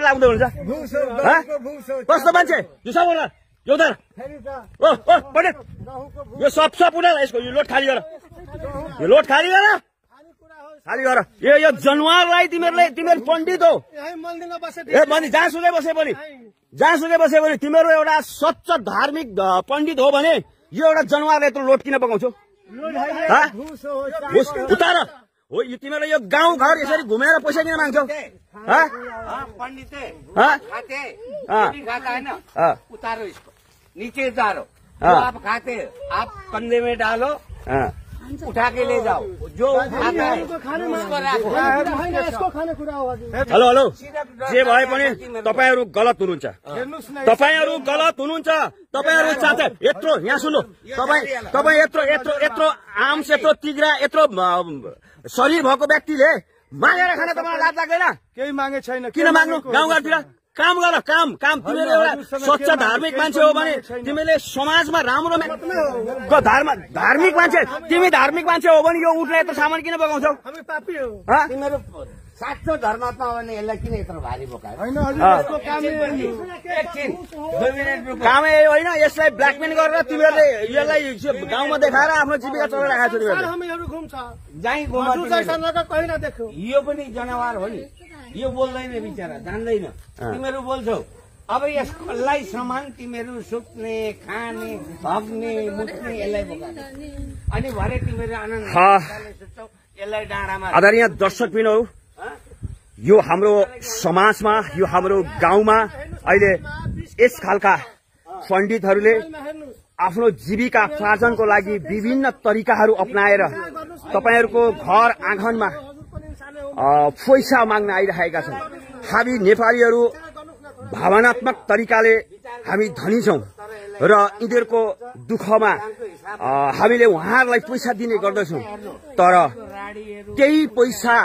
लाग्दै हुन्छ कस्तो मान्छे जुसा बोल यो त ओ ओ पढे यो सब उडाल यसको यो लोड खाली गर यो लोड खाली गर यो जनावरलाई तिमीहरू पण्डित हो ए भनी जहाँसुकै बसे पनि तिमीहरू एउटा सच्चा धार्मिक पण्डित हो भने यो एउटा जनावरले यत्रो लोड किन पकाउँछौ उतार हो यो तिमीलाई यो गाउँ घर यसरी घुमेर पैसा किन माग्छौ उतारो इसको नीचे उतारो आप खाते आप कंधे में डालो उठा के ले जाओ जो खाता है हेलो हेलो जे भए पनि तपाईहरु गलत हुनुहुन्छ तपाईहरु चाहते यत्रो यहाँ सुन्नु तपाई यत्रो आर्म्स यत्रो तिग्रा यत्रो शरीर भएको व्यक्तिले मागेर खान तपाईलाई लाज लाग्दैन केही मागे छैन किन माग्नु गाउँघरतिर काम गर काम तिमीले एउटा स्वच्छ धार्मिक मान्छे हो भने तिमीले समाजमा राम्रो धार्मिक मान्छे तिमी धार्मिक मान्छे हो भने यो उठलाई यत्रो सामान किन बगाउँछौ हामी पापी हो तिमीहरू साँचो धर्मात्मा हो भने यसलाई किन यत्रो भारी बोकायो कामै होइन यसलाई ब्ल्याकमेल गरेर तिमीहरूले यसलाई गाउँमा देखाएर आफ्नो जीविका चलाइरहेको छ यो पनि जनावर हो नि यो बोल्दैन बिचरा जान्दैन तिमीहरू बोल्छौ अब यसलाई सामान तिमीहरू सुत्ने खाने भग्ने मुट्ने यसलाई बोकायो अनि भरे तिमीहरू आनन्द सुत्छौ यसलाई डाँडामा आदरणीय दर्शक बिन हो यो हाम्रो समाजमा यो हाम्रो गाउँमा अहिले यस खालका पण्डितहरूले आफ्नो जीविका उपार्जनको लागि विभिन्न तरिकाहरू अपनाएर तपाईहरूको घर आँगनमा पैसा माग्न आइरहेका छन् हामी नेपालीहरू भावनात्मक तरिकाले हामी धनी छौं र यिनीहरूको दुःखमा हामीले उहाँहरूलाई पैसा दिने गर्दछौं तर त्यही पैसा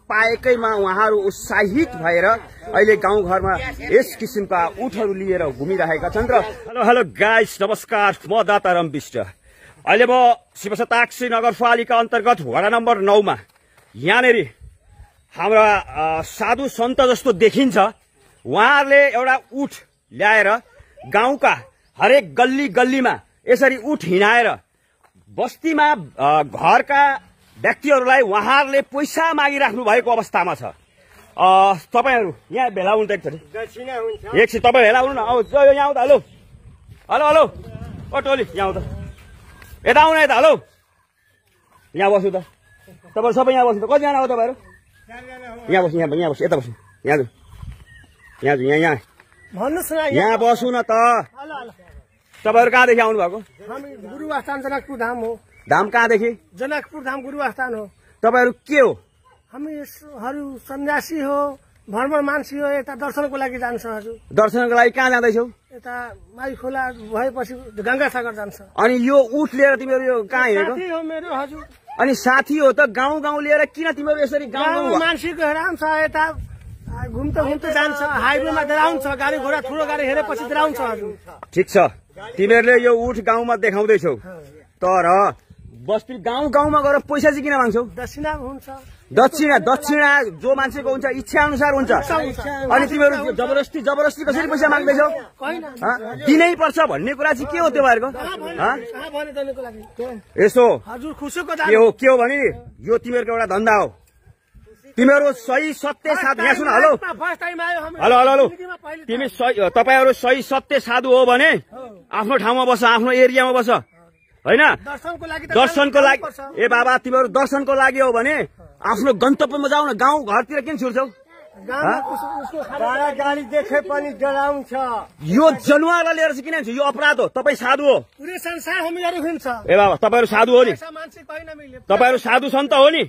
पाएकैमा उहाँहरू उत्साहित भएर अहिले गाउँघरमा यस किसिमका उठहरू लिएर घुमिरहेका छन् र हेलो गाइस नमस्कार म दाताराम विष्ट अहिले म शिवशताक्षी नगरपालिका अन्तर्गत वडा नम्बर 9 मा यहाँनेरि हाम्रा साधु सन्त जस्तो देखिन्छ उहाँहरूले एउटा उठ ल्याएर गाउँका हरेक गल्ली गल्लीमा यसरी उठ हिँडाएर बस्तीमा घरका व्यक्तिहरूलाई उहाँहरूले पैसा मागिराख्नु भएको अवस्थामा छ तपाईहरु यहाँ भेला हुनु त एकछिन तपाईँ भेला हुनु न यहाँ आउँदा हेलो हेलो हेलो ओ टोली यहाँ आउँदा यता आउनु यता हेलो यहाँ बस्नु त तपाईहरु सबै यहाँ बस्नु त कतिजना हो तपाईहरु यहाँ बस्नु यता बस्नु यहाँ बस्नु न त तपाईहरु कहाँदेखि आउनु भएको हामी गुरुस्थान जनकपुर धाम हो धाम कहाँदेखि जनकपुर धाम गुरुस्थान हो तपाईहरु के हो हामीहरू सन्यासी हो भ्रमण मान्छे हो यता दर्शनको लागि जान्छ हजुर दर्शनको लागि कहाँ जाँदैछौ यता माई खोला भएपछि गंगासागर जान्छ अनि यो उठ लिएर तिमीहरू यो कहाँ हिँडेको साथी हो मेरो हजुर अनि साथी हो त गाउँ लिएर किन तिमीहरू यसरी गाउँ मान्छेको हेराउँछ यता घुम्दै जान्छ हाइवेमा डराउँछ गाडी घोडा ठुलो गाडी हेरेपछि डराउँछ हजुर ठिक छ तिमीहरूले यो उठ गाउँमा देखाउँदैछौ तर बस्ती गाउँमा गएर पैसा चाहिँ किन माग्छौ दक्षिणा हुन्छ दक्षिणा जो मान्छेको हुन्छ इच्छा अनुसार हुन्छ अनि तिमीहरू जबरजस्ती कसरी पैसा माग्दैछौ दिनै पर्छ भन्ने कुरा चाहिँ के हो त्यो यसो के हो भने यो तिमीहरूको एउटा धन्दा हो तिमीहरू सही सत्य साधु यहाँ सुन हेलो तिमी तपाईहरु सही सत्य साधु हो भने आफ्नो ठाउँमा बस आफ्नो एरियामा बस हैन दर्शनको लागि ए बाबा तिमीहरू दर्शनको लागि हो भने आफ्नो गन्तव्यमा जाऊ न गाउँ घरतिर किन छिर्छौ गाडी देखे पनि डराउँछ यो जनावरलाई लिएर चाहिँ किन यो अपराध हो तपाई साधु हो पुरै संसार हामीहरू हुन्छ ए बाबा तपाईहरु साधु हो नि तपाईहरु साधु सन्त हो नि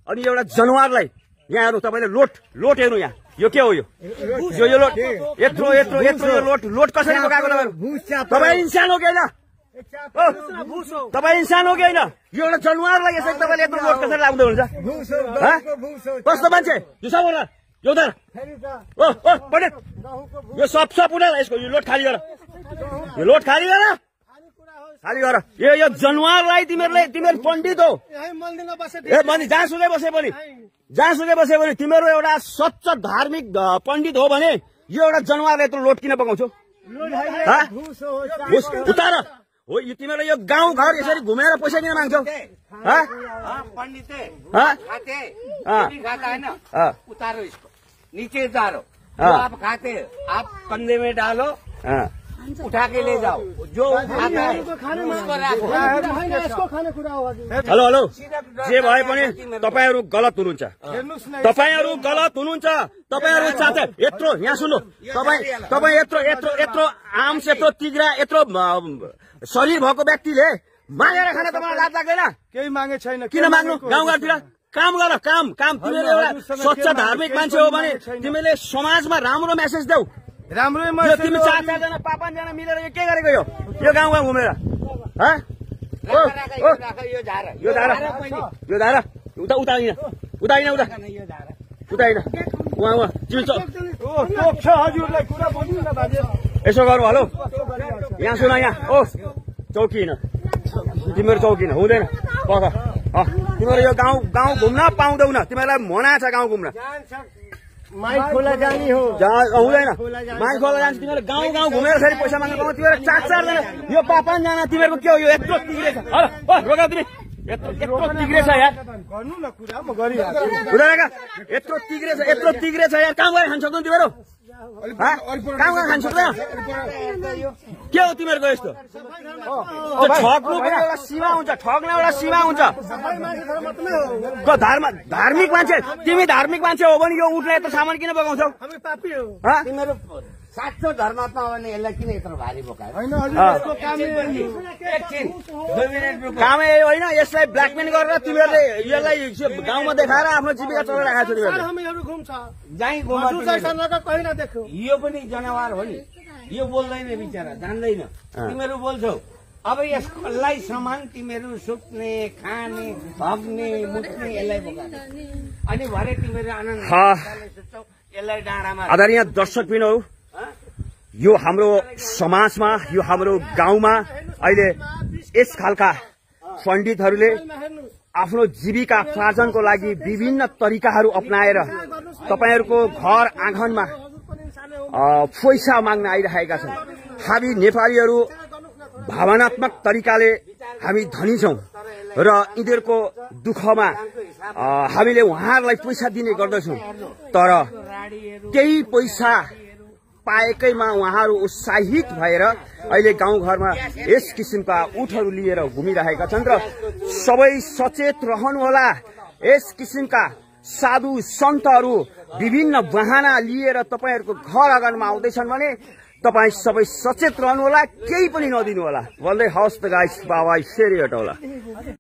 अनि एउटा जनावरलाई यहाँ हेर्नु तपाईले लोट हेर्नु यहाँ यो के हो यो लोट यत्रो लोट कसरी बोकाएको तपाईहरु इंसान हो कि हैन तपाईँ इंसान हो कि हैन यो एउटा जनावरलाई यसरी तपाईले यत्रो लोट कसरी लाग्दै हुन्छ कस्तो मान्छे जुसा बोल यो त ओ पढे यो सब उडाल यसको यो लोट खाली गर यो जनावरलाई तिमीहरू पण्डित हो ए भनी जहाँसुकै बसे पनि जहाँसुकै बस्यो भने तिमीहरू एउटा सच्च धार्मिक पण्डित हो भने यो एउटा जनावरले यत्रो लोट किन पकाउँछौ? उतार हो तिमीहरूले यो गाउँ घर यसरी घुमेर पैसा किन माग्छौ? पंडित खाते खाता है ना, उतारो इसको, नीचे उतारो। जो आप खाते आप कंधे में डालो, उठा के ले जाओ। जो खाता है उसको राखो। हेलो हेलो, जे भए पनि तपाईहरु गलत हुनुहुन्छ। तपाईहरु गलत हुनुहुन्छ। तपाईहरु चाहते यत्रो यहाँ सुन्नु, तपाई यत्रो आर्म्स, यत्रो तिग्रा, यत्रो शरीर भएको व्यक्तिले मागेर खान तपाईलाई लाज लाग्दैन? केही मागे छैन। किन माग्नु? गाउँघरतिर काम गर, काम। तिमीले एउटा स्वच्छ धार्मिक मान्छे हो भने तिमीले समाजमा राम्रो मेसेज देऊ। राम्रै तिमी 4-4 जना 5-5 जना मिलेर यो के गरेको यो गाउँमा घुमेर? यो धारा उता यसो गरौँ। हेलो यहाँ सुन, यहाँ ओ चौकी हिँड, तिमीहरू चौकी हिँड हुँदैन। तिमीहरू यो गाउँ घुम्न पाउँदैनौ। तिमीहरूलाई मना छ गाउँ घुम्न। माई खोला जानी हो हुँदैन। माई खोला जान्छ। तिमीहरू गाउँ घुमेर फेरि पैसा माग्नु पाउँछ। तिमीहरू 4-4 जना यो 5-5 जना तिमीहरूको के हो? यो यत्रो तिग्रे छ। रोका तिमी, यत्रो तिग्रे छ यार। गर्नु न कुरा, म गरिहाल्छु। हुँदैन का? यत्रो तिग्रे छ यार। काम गरेर खान सक्दैन तिमीहरू? काम गरेर खान सक्दैन? के हो तिमीहरूको यस्तो? ठग्नु पनि एउटा सीमा हुन्छ, ठग्न एउटा सीमा हुन्छ। धार्मिक मान्छे, तिमी धार्मिक मान्छे हो भने यो उठ्ने यत्रो सामान किन बगाउँछौ? तिमीहरू साँचो धर्मात्मा हो भने यसलाई किन यत्रो भारी बोकायो? कामै होइन, यसलाई ब्ल्याकमेल गरेर तिमीहरूले यसलाई गाउँमा देखाएर आफ्नो जीविका चलाइरहेको छ तिमीहरूले। यो पनि जनावर हो नि, यो बोल्दैन बिचरा, जान्दैन। तिमीहरू बोल्छौ। अब यसलाई समान तिमीहरू सुत्ने, खाने, भग्ने, मुट्ने यसलाई बोकायो। अनि भरे तिमीहरू आनन्द सुत्छौ, यसलाई डाँडामा। आदरणीय दर्शकबिनहरु, यो हाम्रो समाजमा, यो हाम्रो गाउँमा अहिले यस खालका पण्डितहरूले आफ्नो जीविका उपार्जनको लागि विभिन्न तरिकाहरू अपनाएर तपाईहरुको घर आँगनमा पैसा माग्न आइरहेका छन्। हामी नेपालीहरू भावनात्मक तरिकाले हामी धनी छौं र यिनीहरूको दुःखमा हामीले उहाँहरूलाई पैसा दिने गर्दछौं। तर केही पैसा पाएकैमा उहाँहरू उत्साहित भएर अहिले गाउँघरमा यस किसिमका उठहरू लिएर घुमिरहेका छन् र सबै सचेत रहनुहोला। यस किसिमका साधु सन्तहरू विभिन्न बहाना लिएर तपाईहरुको घर आँगनमा आउँदैछन् भने तपाई सबै सचेत रहनुहोला, केही पनि नदिनु होला। भन्दै हवस् त गाइस, बाबाई फेरि हटौला।